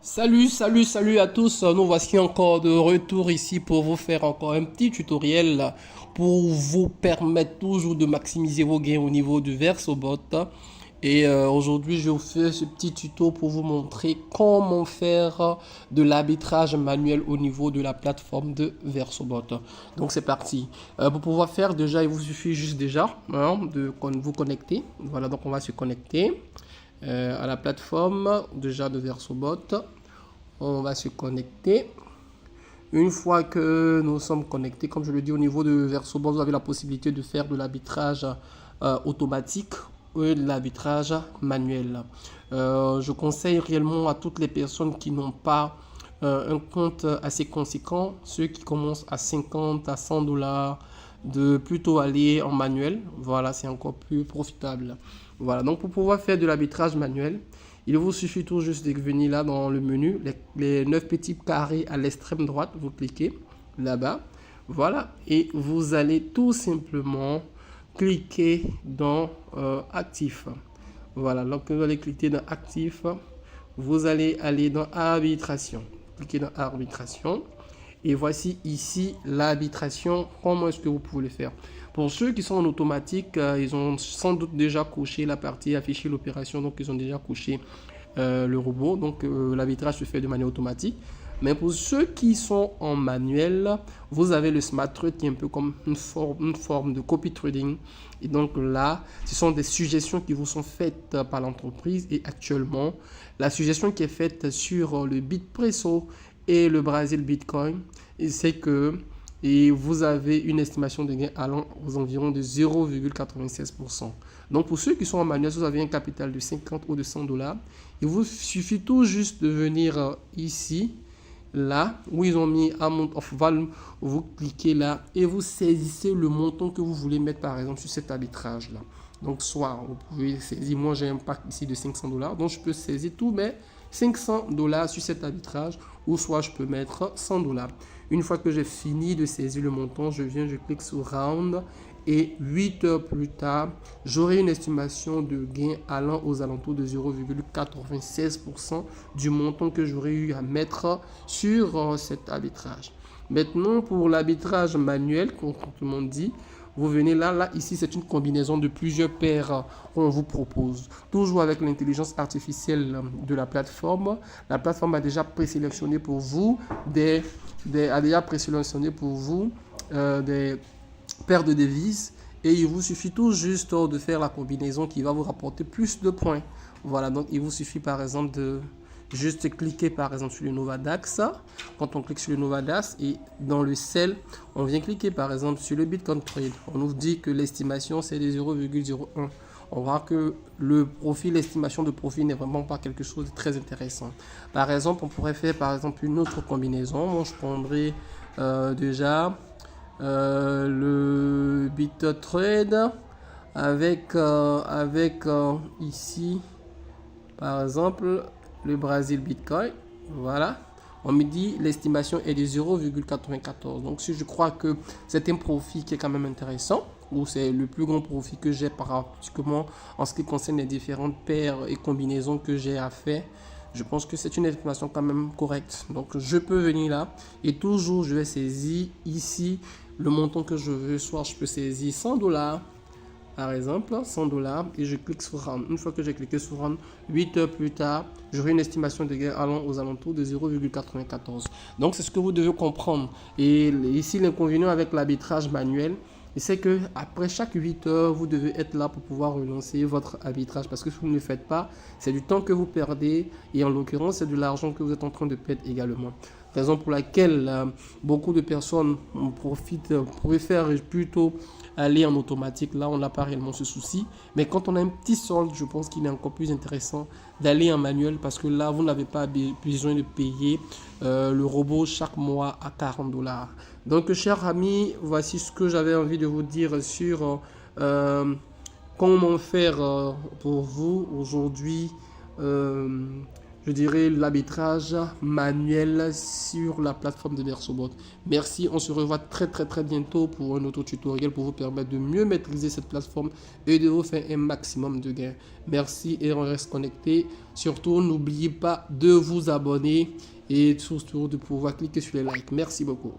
Salut à tous. Nous voici encore de retour ici pour vous faire encore un petit tutoriel pour vous permettre toujours de maximiser vos gains au niveau du VersoBot. Et aujourd'hui, je vous fais ce petit tuto pour vous montrer comment faire de l'arbitrage manuel au niveau de la plateforme de VersoBot. Donc c'est parti. Pour pouvoir faire déjà, il vous suffit juste déjà de vous connecter. Voilà, donc on va se connecter à la plateforme déjà de VersoBot. On va se connecter. Une fois que nous sommes connectés, comme je le dis, au niveau de VersoBot, vous avez la possibilité de faire de l'arbitrage automatique ou de l'arbitrage manuel. Je conseille réellement à toutes les personnes qui n'ont pas un compte assez conséquent, ceux qui commencent à 50 à 100 dollars, de plutôt aller en manuel. Voilà, c'est encore plus profitable. Voilà, donc pour pouvoir faire de l'arbitrage manuel, il vous suffit tout juste de venir là dans le menu, les 9 petits carrés à l'extrême droite, vous cliquez là-bas, voilà, et vous allez tout simplement cliquer dans actif. Voilà, donc vous allez cliquer dans actif, vous allez aller dans arbitration, cliquez dans arbitration. Et voici ici l'arbitration. Comment est-ce que vous pouvez le faire? Pour ceux qui sont en automatique, ils ont sans doute déjà coché la partie afficher l'opération. Donc, ils ont déjà coché le robot. Donc, l'arbitrage se fait de manière automatique. Mais pour ceux qui sont en manuel, vous avez le smart trade qui est un peu comme une forme de copy trading. Et donc là, ce sont des suggestions qui vous sont faites par l'entreprise. Et actuellement, la suggestion qui est faite sur le Bitpresso et le Brazil Bitcoin, c'est que vous avez une estimation de gain allant aux environs de 0,96%. Donc pour ceux qui sont en manuel, vous avez un capital de 50 ou de 100 dollars. Il vous suffit tout juste de venir ici, là où ils ont mis Amount of Value, vous cliquez là et vous saisissez le montant que vous voulez mettre par exemple sur cet arbitrage là. Donc soit vous pouvez saisir, moi j'ai un pack ici de 500 dollars, donc je peux saisir tout mais 500 dollars sur cet arbitrage, ou soit je peux mettre 100 dollars. Une fois que j'ai fini de saisir le montant, je clique sur Round et 8 heures plus tard, j'aurai une estimation de gain allant aux alentours de 0,96% du montant que j'aurais eu à mettre sur cet arbitrage. Maintenant, pour l'arbitrage manuel, comme tout le monde dit, vous venez là, ici c'est une combinaison de plusieurs paires qu'on vous propose. Toujours avec l'intelligence artificielle de la plateforme. La plateforme a déjà présélectionné pour vous des paires de devises. Et il vous suffit tout juste de faire la combinaison qui va vous rapporter plus de points. Voilà, donc il vous suffit par exemple de juste cliquer par exemple sur le Novadax. Quand on clique sur le Novadax et dans le sel, on vient cliquer par exemple sur le Bitcoin Trade. On nous dit que l'estimation c'est de 0,01. On voit que le profil, l'estimation de profit n'est vraiment pas quelque chose de très intéressant. Par exemple, on pourrait faire par exemple une autre combinaison. Moi, je prendrais déjà le BitTrade avec ici par exemple le Brazil Bitcoin. Voilà, on me dit l'estimation est de 0,94. Donc si je crois que c'est un profit qui est quand même intéressant, ou c'est le plus grand profit que j'ai particulièrement en ce qui concerne les différentes paires et combinaisons que j'ai à faire, je pense que c'est une estimation quand même correcte. Donc je peux venir là et toujours je vais saisir ici le montant que je veux. Soit je peux saisir 100 dollars par exemple, 100 dollars, et je clique sur Run. Une fois que j'ai cliqué sur Run, 8 heures plus tard, j'aurai une estimation de gain allant aux alentours de 0,94. Donc c'est ce que vous devez comprendre. Et ici l'inconvénient avec l'arbitrage manuel, c'est que après chaque 8 heures, vous devez être là pour pouvoir relancer votre arbitrage, parce que si vous ne le faites pas, c'est du temps que vous perdez, et en l'occurrence, c'est de l'argent que vous êtes en train de perdre également. Raison pour laquelle beaucoup de personnes en profitent, préfèrent plutôt aller en automatique. Là, on n'a pas réellement ce souci. Mais quand on a un petit solde, je pense qu'il est encore plus intéressant d'aller en manuel, parce que là, vous n'avez pas besoin de payer le robot chaque mois à 40 dollars. Donc, chers amis, voici ce que j'avais envie de vous dire sur comment faire pour vous aujourd'hui. je dirais, l'arbitrage manuel sur la plateforme de VersoBot. Merci, on se revoit très bientôt pour un autre tutoriel pour vous permettre de mieux maîtriser cette plateforme et de vous faire un maximum de gains. Merci et on reste connecté. Surtout, n'oubliez pas de vous abonner et surtout de pouvoir cliquer sur les likes. Merci beaucoup.